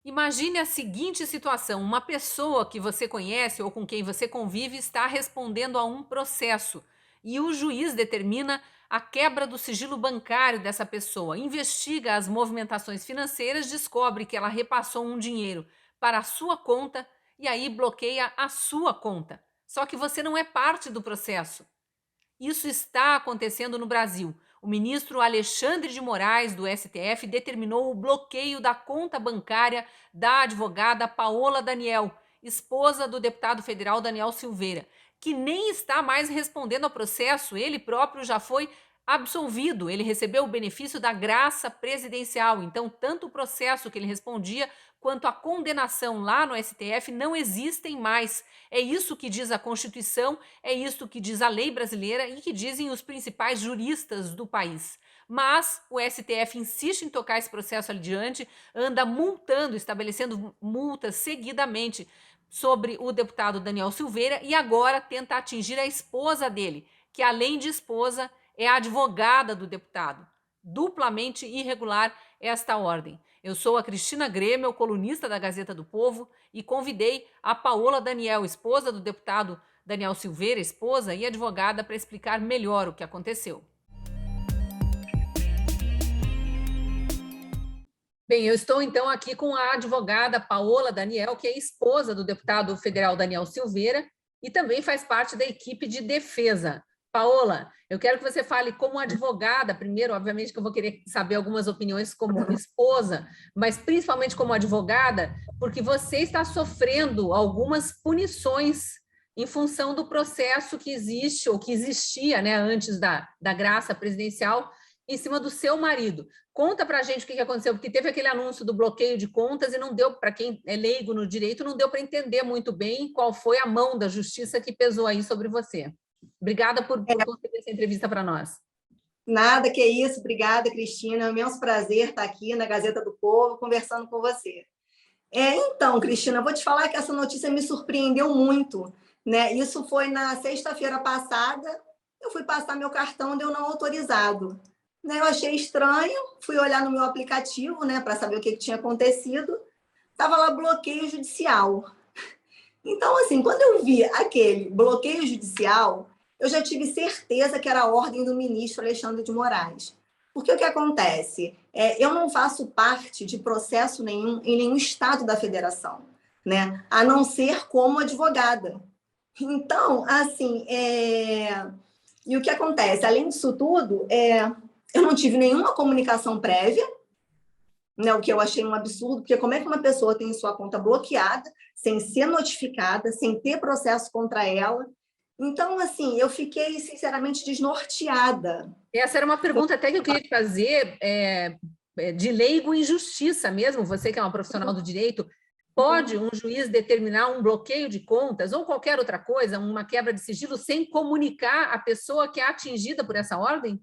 Imagine a seguinte situação: uma pessoa que você conhece ou com quem você convive está respondendo a um processo e o juiz determina a quebra do sigilo bancário dessa pessoa, investiga as movimentações financeiras, descobre que ela repassou um dinheiro para a sua conta e aí bloqueia a sua conta. Só que você não é parte do processo. Isso está acontecendo no Brasil. O ministro Alexandre de Moraes, do STF, determinou o bloqueio da conta bancária da advogada Paola Daniel, esposa do deputado federal Daniel Silveira, que nem está mais respondendo ao processo. Ele próprio já foi absolvido, ele recebeu o benefício da graça presidencial. Então, tanto o processo que ele respondia quanto a condenação lá no STF não existem mais. É isso que diz a Constituição, é isso que diz a lei brasileira e que dizem os principais juristas do país. Mas o STF insiste em tocar esse processo adiante, anda multando, estabelecendo multas seguidamente sobre o deputado Daniel Silveira e agora tenta atingir a esposa dele, que além de esposa é a advogada do deputado. Duplamente irregular esta ordem. Eu sou a Cristina Grêmio, colunista da Gazeta do Povo, e convidei a Paola Daniel, esposa do deputado Daniel Silveira, esposa e advogada, para explicar melhor o que aconteceu. Bem, eu estou então aqui com a advogada Paola Daniel, que é esposa do deputado federal Daniel Silveira e também faz parte da equipe de defesa. Paola, eu quero que você fale como advogada, primeiro, obviamente que eu vou querer saber algumas opiniões como esposa, mas principalmente como advogada, porque você está sofrendo algumas punições em função do processo que existe, ou que existia, né, antes da graça presidencial, em cima do seu marido. Conta para a gente o que aconteceu, porque teve aquele anúncio do bloqueio de contas e não deu, para quem é leigo no direito, não deu para entender muito bem qual foi a mão da justiça que pesou aí sobre você. Obrigada por conceder essa entrevista para nós. Nada, que isso. Obrigada, Cristina. É um imenso prazer estar aqui na Gazeta do Povo conversando com você. Então, Cristina, eu vou te falar que essa notícia me surpreendeu muito, né? Isso foi na sexta-feira passada, eu fui passar meu cartão, deu não autorizado. Né? Eu achei estranho, fui olhar no meu aplicativo, né, para saber o que tinha acontecido. Estava lá bloqueio judicial. Então, assim, quando eu vi aquele bloqueio judicial, eu já tive certeza que era a ordem do ministro Alexandre de Moraes. Porque o que acontece? Eu não faço parte de processo nenhum em nenhum estado da federação, né? A não ser como advogada. Então, assim, e o que acontece? Além disso tudo, eu não tive nenhuma comunicação prévia, né, o que eu achei um absurdo, porque como é que uma pessoa tem sua conta bloqueada, sem ser notificada, sem ter processo contra ela? Então, assim, eu fiquei, sinceramente, desnorteada. Essa era uma pergunta até que eu queria te fazer, de leigo em justiça mesmo, você que é uma profissional do direito, pode um juiz determinar um bloqueio de contas ou qualquer outra coisa, uma quebra de sigilo, sem comunicar a pessoa que é atingida por essa ordem?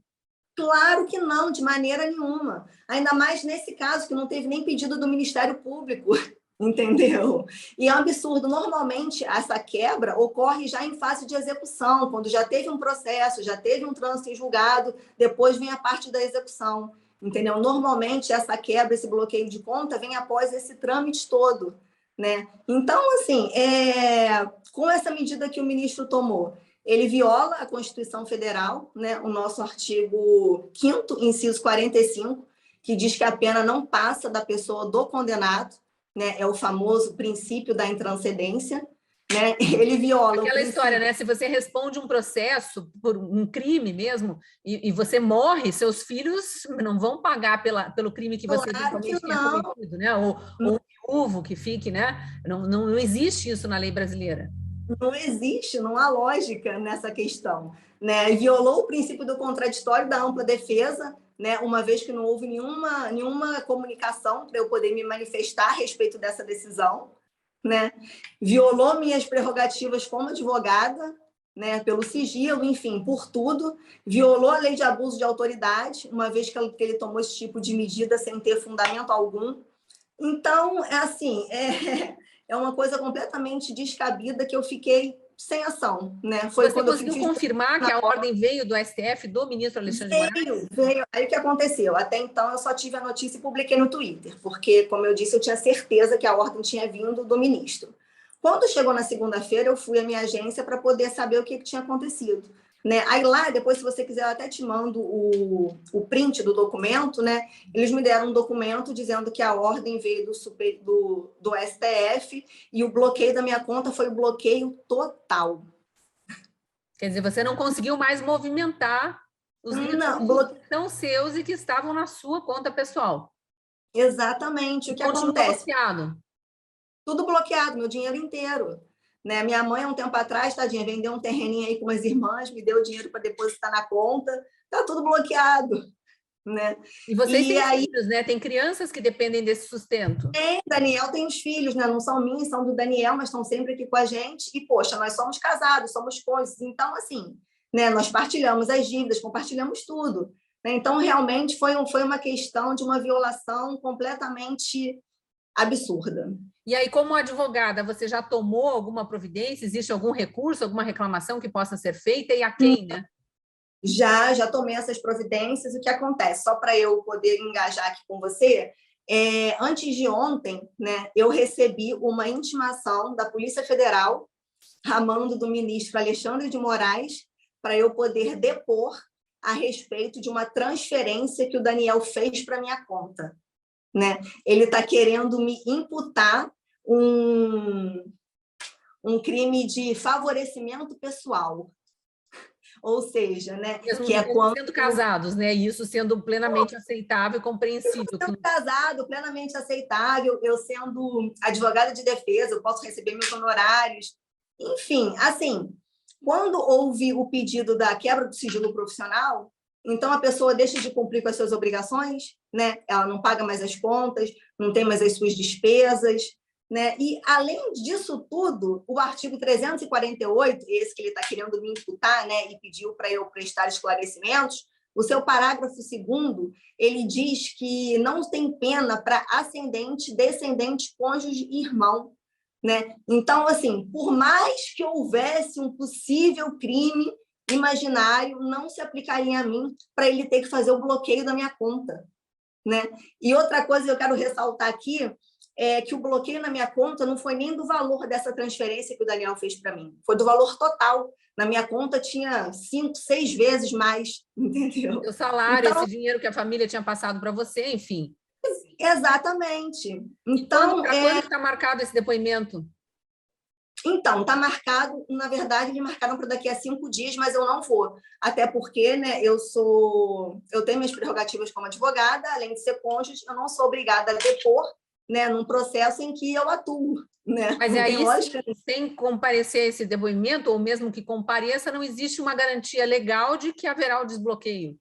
Claro que não, de maneira nenhuma. Ainda mais nesse caso, que não teve nem pedido do Ministério Público, entendeu? E é um absurdo. Normalmente, essa quebra ocorre já em fase de execução, quando já teve um processo, já teve um trânsito em julgado, depois vem a parte da execução, entendeu? Normalmente, essa quebra, esse bloqueio de conta, vem após esse trâmite todo, né? Então, assim, com essa medida que o ministro tomou, ele viola a Constituição Federal, né, o nosso artigo 5º, inciso 45, que diz que a pena não passa da pessoa do condenado, né, é o famoso princípio da intranscendência, né? Ele viola aquela história, né? Se você responde um processo por um crime mesmo e você morre, seus filhos não vão pagar pelo crime que você Claro que eventualmente tenha não. cometido, né? Ou um viúvo que fique, né? Não existe isso na lei brasileira. Não existe, não há lógica nessa questão, né? Violou o princípio do contraditório da ampla defesa, né? Uma vez que não houve nenhuma comunicação para eu poder me manifestar a respeito dessa decisão, né? Violou minhas prerrogativas como advogada, né? Pelo sigilo, enfim, por tudo. Violou a lei de abuso de autoridade, uma vez que ele tomou esse tipo de medida sem ter fundamento algum. Então, é assim, é uma coisa completamente descabida que eu fiquei sem ação, né? Foi Você quando eu conseguiu fiz confirmar que a ordem veio do STF, do ministro Alexandre de Moraes? veio. Aí o que aconteceu? Até então eu só tive a notícia e publiquei no Twitter, porque, como eu disse, eu tinha certeza que a ordem tinha vindo do ministro. Quando chegou na segunda-feira, eu fui à minha agência para poder saber o que tinha acontecido. Né? Aí lá, depois, se você quiser, eu até te mando o print do documento, né? Eles me deram um documento dizendo que a ordem veio do STF e o bloqueio da minha conta foi o bloqueio total. Quer dizer, você não conseguiu mais movimentar os recursos que são seus e que estavam na sua conta pessoal. Exatamente. O que Continua acontece? bloqueado. Tudo bloqueado, meu dinheiro inteiro. Né? Minha mãe, há um tempo atrás, tadinha, vendeu um terreninho aí com umas irmãs, me deu dinheiro para depositar na conta. Tá tudo bloqueado. Né? E vocês E têm aí, filhos, né? Tem crianças que dependem desse sustento. Daniel tem os filhos, né? Não são minhos, são do Daniel, mas estão sempre aqui com a gente. E, poxa, nós somos casados, somos cônjuges. Então, assim, né? Nós partilhamos as dívidas, compartilhamos tudo. Né? Então, realmente, foi uma questão de uma violação completamente absurda. E aí, como advogada, você já tomou alguma providência? Existe algum recurso, alguma reclamação que possa ser feita e a quem, né? Já tomei essas providências. O que acontece? Só para eu poder engajar aqui com você, antes de ontem, né, eu recebi uma intimação da Polícia Federal, a mando do ministro Alexandre de Moraes, para eu poder depor a respeito de uma transferência que o Daniel fez para minha conta. Né? Ele está querendo me imputar um crime de favorecimento pessoal. Ou seja, né, Mesmo que é quando sendo casados, né? E isso sendo plenamente aceitável e compreensível. sendo casado, plenamente aceitável, eu sendo advogada de defesa, eu posso receber meus honorários. Enfim, assim, quando houve o pedido da quebra do sigilo profissional, então a pessoa deixa de cumprir com as suas obrigações, né? Ela não paga mais as contas, não tem mais as suas despesas, né? E, além disso tudo, o artigo 348, esse que ele está querendo me imputar, né, e pediu para eu prestar esclarecimentos, o seu parágrafo 2º, ele diz que não tem pena para ascendente, descendente, cônjuge e irmão. Né? Então, assim, por mais que houvesse um possível crime imaginário, não se aplicaria a mim para ele ter que fazer o bloqueio da minha conta. Né? E outra coisa que eu quero ressaltar aqui é que o bloqueio na minha conta não foi nem do valor dessa transferência que o Daniel fez para mim, foi do valor total. Na minha conta tinha 5, 6 vezes mais, entendeu? O salário, Então, esse dinheiro que a família tinha passado para você, enfim. exatamente. Então, Então, para quando está marcado esse depoimento? Então, está marcado, na verdade, me marcaram para daqui a 5 dias, mas eu não vou. Até porque, né, eu tenho minhas prerrogativas como advogada, além de ser cônjuge, eu não sou obrigada a depor, né, num processo em que eu atuo. Né? Mas não aí, tem lógica. sem comparecer a esse depoimento, ou mesmo que compareça, não existe uma garantia legal de que haverá o desbloqueio.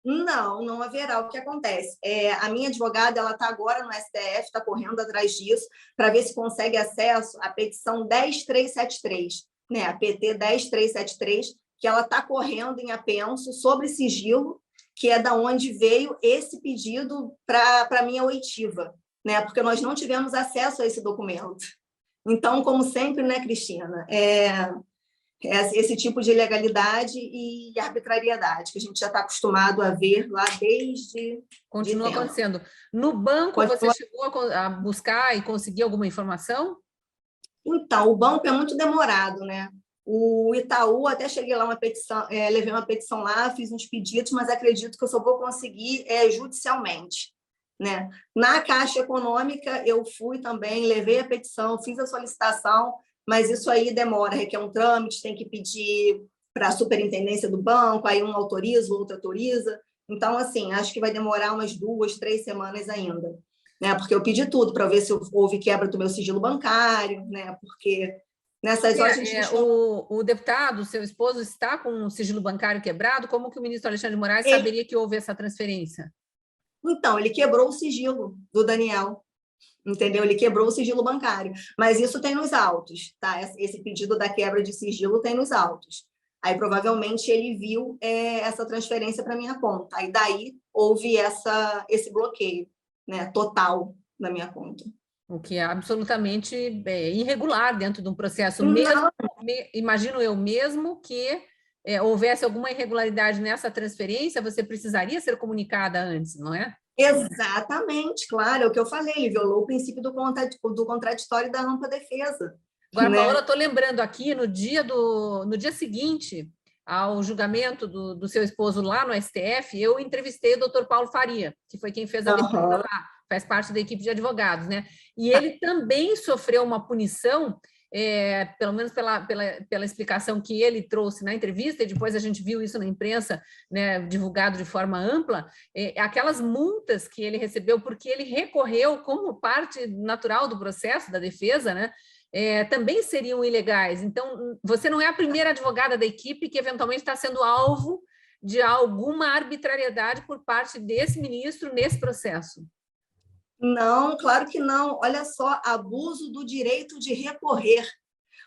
Não haverá. O que acontece? A minha advogada ela está agora no STF, está correndo atrás disso, para ver se consegue acesso à petição 10373, né? A PT 10373, que ela está correndo em apenso sobre sigilo, que é da onde veio esse pedido para a minha oitiva, né? Porque nós não tivemos acesso a esse documento. Então, como sempre, né, Cristina? Esse tipo de ilegalidade e arbitrariedade que a gente já está acostumado a ver lá desde... Continua acontecendo. No banco, você chegou a buscar e conseguir alguma informação? Então, o banco é muito demorado, né? O Itaú, até cheguei lá, uma petição, levei uma petição lá, fiz uns pedidos, mas acredito que eu só vou conseguir judicialmente. Né? Na Caixa Econômica, eu fui também, levei a petição, fiz a solicitação, mas isso aí demora, requer um trâmite, tem que pedir para a superintendência do banco, aí um autoriza, o outro autoriza. Então, assim, acho que vai demorar umas 2, 3 semanas ainda. Né? Porque eu pedi tudo para ver se houve quebra do meu sigilo bancário, né? Porque nessas horas a gente o deputado, seu esposo, está com o sigilo bancário quebrado? Como que o ministro Alexandre de Moraes saberia que houve essa transferência? Então, ele quebrou o sigilo do Daniel, entendeu? Ele quebrou o sigilo bancário, mas isso tem nos autos, tá? Esse pedido da quebra de sigilo tem nos autos. Aí, provavelmente, ele viu essa transferência para minha conta. Aí, daí, houve esse bloqueio, né, total na minha conta. o que é absolutamente irregular dentro de um processo, mesmo, Não, imagino eu, mesmo que houvesse alguma irregularidade nessa transferência, você precisaria ser comunicada antes, não é? exatamente, claro, é o que eu falei, ele violou o princípio do contraditório da ampla defesa, Agora, Paola, né? estou lembrando aqui, no dia seguinte ao julgamento do seu esposo lá no STF, eu entrevistei o doutor Paulo Faria, que foi quem fez a defesa Aham. lá, faz parte da equipe de advogados, né? E ele também sofreu uma punição, pelo menos pela explicação que ele trouxe na entrevista, e depois a gente viu isso na imprensa, né, divulgado de forma ampla, aquelas multas que ele recebeu porque ele recorreu como parte natural do processo da defesa, né? Também seriam ilegais. Então, você não é a primeira advogada da equipe que eventualmente está sendo alvo de alguma arbitrariedade por parte desse ministro nesse processo. Não, claro que não. Olha só, abuso do direito de recorrer.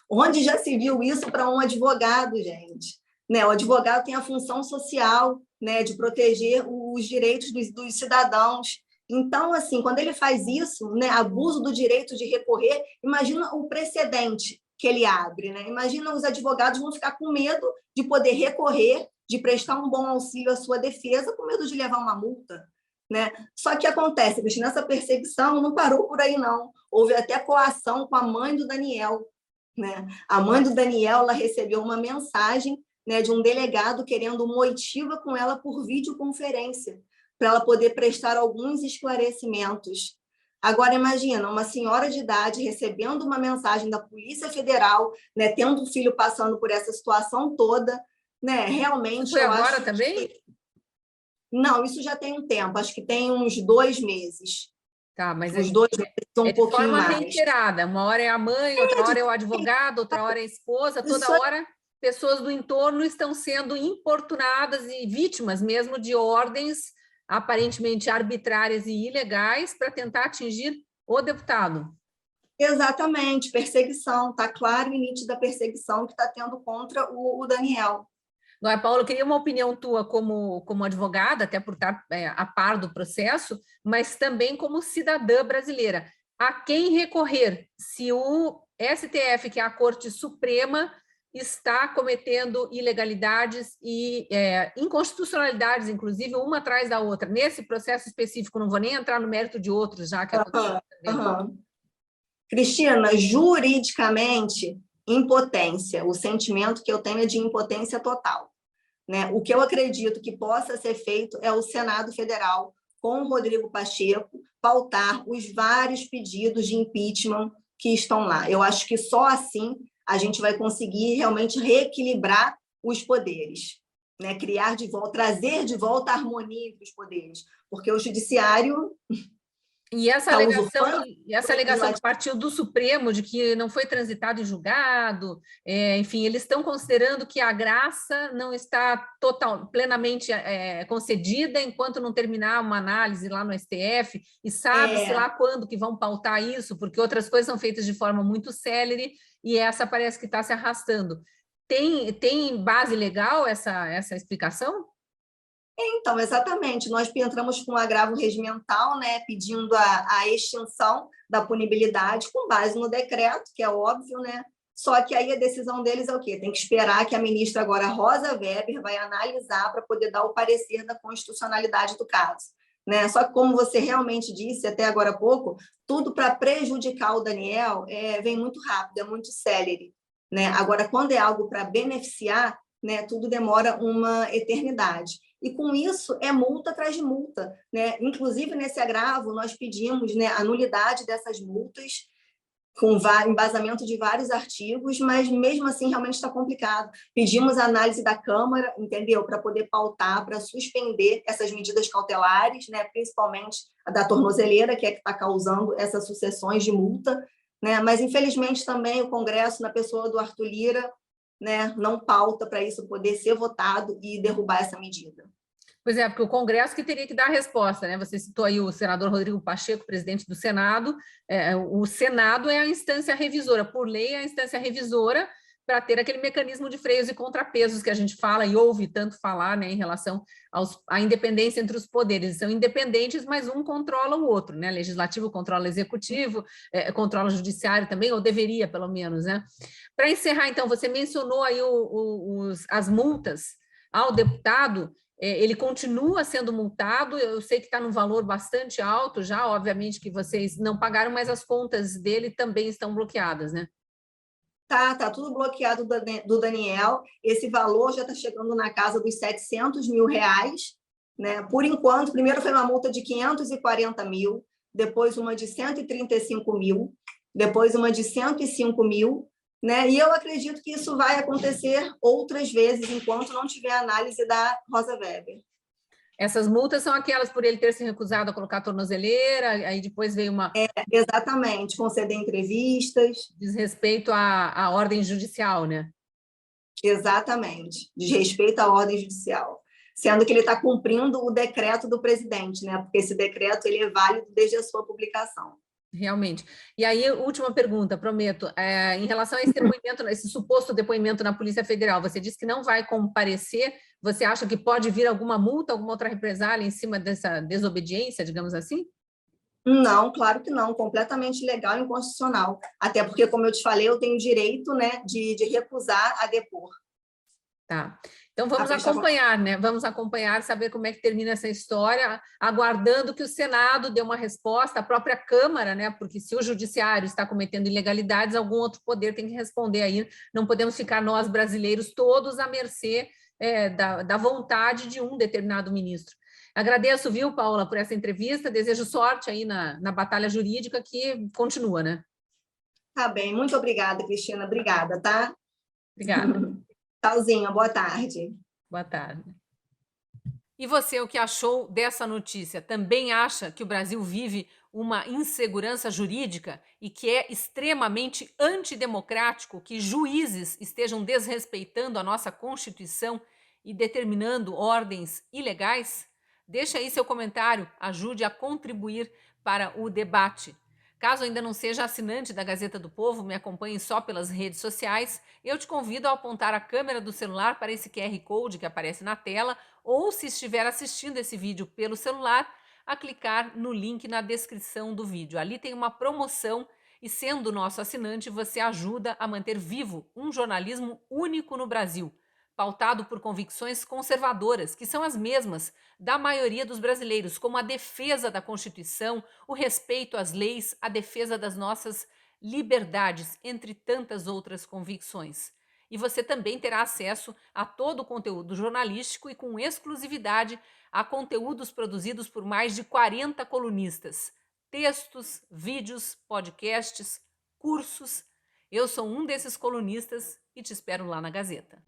Onde já se viu isso para um advogado, gente? Né? O advogado tem a função social, né, de proteger os direitos dos cidadãos. Então, assim, quando ele faz isso, né, abuso do direito de recorrer, imagina o precedente que ele abre, né? Imagina os advogados vão ficar com medo de poder recorrer, de prestar um bom auxílio à sua defesa, com medo de levar uma multa, né? Só que acontece, Cristina, essa perseguição não parou por aí, não. Houve até coação com a mãe do Daniel, né? A mãe do Daniel, ela recebeu uma mensagem, né, de um delegado querendo uma oitiva com ela por videoconferência, para ela poder prestar alguns esclarecimentos. Agora, imagina, uma senhora de idade recebendo uma mensagem da Polícia Federal, né, tendo um filho passando por essa situação toda, né, Isso realmente foi eu agora acho também? que... Não, isso já tem um tempo, acho que tem uns 2 meses. Tá, mas Uns 2 meses, um é de pouquinho forma mais. reiterada. Uma hora é a mãe, outra hora é o advogado, outra hora é a esposa, toda Isso hora pessoas do entorno estão sendo importunadas e vítimas mesmo de ordens aparentemente arbitrárias e ilegais para tentar atingir o deputado. Exatamente, perseguição, está claro e nítida a perseguição que está tendo contra o Daniel. Agora, Paulo, eu queria uma opinião tua como advogada, até por estar a par do processo, mas também como cidadã brasileira. A quem recorrer se o STF, que é a Corte Suprema, está cometendo ilegalidades e inconstitucionalidades, inclusive, uma atrás da outra. Nesse processo específico, não vou nem entrar no mérito de outros, já que aconteceu também. Uhum. Cristina, juridicamente, impotência. O sentimento que eu tenho é de impotência total, né? O que eu acredito que possa ser feito é o Senado Federal, com o Rodrigo Pacheco, pautar os vários pedidos de impeachment que estão lá. Eu acho que só assim a gente vai conseguir realmente reequilibrar os poderes, né? Criar de volta, trazer de volta a harmonia entre os poderes, porque o judiciário E essa está alegação usurpando o que legislativo. partiu do Supremo, de que não foi transitado em julgado, enfim, eles estão considerando que a graça não está plenamente concedida enquanto não terminar uma análise lá no STF, e sabe-se lá quando que vão pautar isso, porque outras coisas são feitas de forma muito célere, e essa parece que está se arrastando. Tem base legal essa explicação? Então, exatamente, nós entramos com um agravo regimental, né, pedindo a extinção da punibilidade com base no decreto, que é óbvio, né? Só que aí a decisão deles é o quê? Tem que esperar que a ministra agora, Rosa Weber, vai analisar para poder dar o parecer da constitucionalidade do caso. Né? Só que, como você realmente disse até agora há pouco, tudo para prejudicar o Daniel vem muito rápido, é muito célere. Né? Agora, quando é algo para beneficiar, né, tudo demora uma eternidade. E com isso é multa atrás de multa, né? Inclusive nesse agravo nós pedimos, né, a nulidade dessas multas com embasamento de vários artigos, mas mesmo assim realmente está complicado. Pedimos a análise da Câmara, entendeu? Para poder pautar, para suspender essas medidas cautelares, né? Principalmente a da tornozeleira, que é que está causando essas sucessões de multa, né? Mas infelizmente também o Congresso, na pessoa do Arthur Lira, né, não pauta para isso poder ser votado e derrubar essa medida. Pois é, porque o Congresso que teria que dar a resposta, né? Você citou aí o senador Rodrigo Pacheco, presidente do Senado. O Senado é a instância revisora, por lei, é a instância revisora para ter aquele mecanismo de freios e contrapesos que a gente fala e ouve tanto falar, né, em relação à independência entre os poderes. São independentes, mas um controla o outro, né? Legislativo controla o executivo, controla o judiciário também, ou deveria, pelo menos, né? Para encerrar, então, você mencionou aí as multas ao deputado. Ele continua sendo multado, eu sei que está num valor bastante alto já, obviamente que vocês não pagaram, mas as contas dele também estão bloqueadas, né? Tá tudo bloqueado do Daniel. Esse valor já está chegando na casa dos 700 mil reais, né? Por enquanto, primeiro foi uma multa de 540 mil, depois uma de 135 mil, depois uma de 105 mil, né? E eu acredito que isso vai acontecer outras vezes, enquanto não tiver análise da Rosa Weber. Essas multas são aquelas por ele ter se recusado a colocar a tornozeleira, aí depois veio uma... Exatamente, conceder entrevistas. Desrespeito à ordem judicial, né? Exatamente, desrespeito à ordem judicial. Sendo que ele está cumprindo o decreto do presidente, né? Porque esse decreto ele é válido desde a sua publicação. Realmente. E aí, última pergunta, prometo. Em relação a esse depoimento, esse suposto depoimento na Polícia Federal, você disse que não vai comparecer. Você acha que pode vir alguma multa, alguma outra represália em cima dessa desobediência, digamos assim? Não, claro que não. Completamente legal e inconstitucional. Até porque, como eu te falei, eu tenho direito, né, de recusar a depor. Tá. Então vamos acompanhar, né? Vamos acompanhar, saber como é que termina essa história, aguardando que o Senado dê uma resposta, a própria Câmara, né? Porque se o Judiciário está cometendo ilegalidades, algum outro poder tem que responder aí. Não podemos ficar nós, brasileiros, todos à mercê da vontade de um determinado ministro. Agradeço, viu, Paula, por essa entrevista. Desejo sorte aí na batalha jurídica que continua, né? Tá bem. Muito obrigada, Cristina. Obrigada, tá? Obrigada. Tchauzinho, boa tarde. Boa tarde. E você, o que achou dessa notícia? Também acha que o Brasil vive uma insegurança jurídica e que é extremamente antidemocrático que juízes estejam desrespeitando a nossa Constituição e determinando ordens ilegais? Deixa aí seu comentário, ajude a contribuir para o debate. Caso ainda não seja assinante da Gazeta do Povo, me acompanhe só pelas redes sociais, eu te convido a apontar a câmera do celular para esse QR Code que aparece na tela, ou se estiver assistindo esse vídeo pelo celular, a clicar no link na descrição do vídeo. Ali tem uma promoção e, sendo nosso assinante, você ajuda a manter vivo um jornalismo único no Brasil, pautado por convicções conservadoras, que são as mesmas da maioria dos brasileiros, como a defesa da Constituição, o respeito às leis, a defesa das nossas liberdades, entre tantas outras convicções. E você também terá acesso a todo o conteúdo jornalístico e com exclusividade a conteúdos produzidos por mais de 40 colunistas, textos, vídeos, podcasts, cursos. Eu sou um desses colunistas e te espero lá na Gazeta.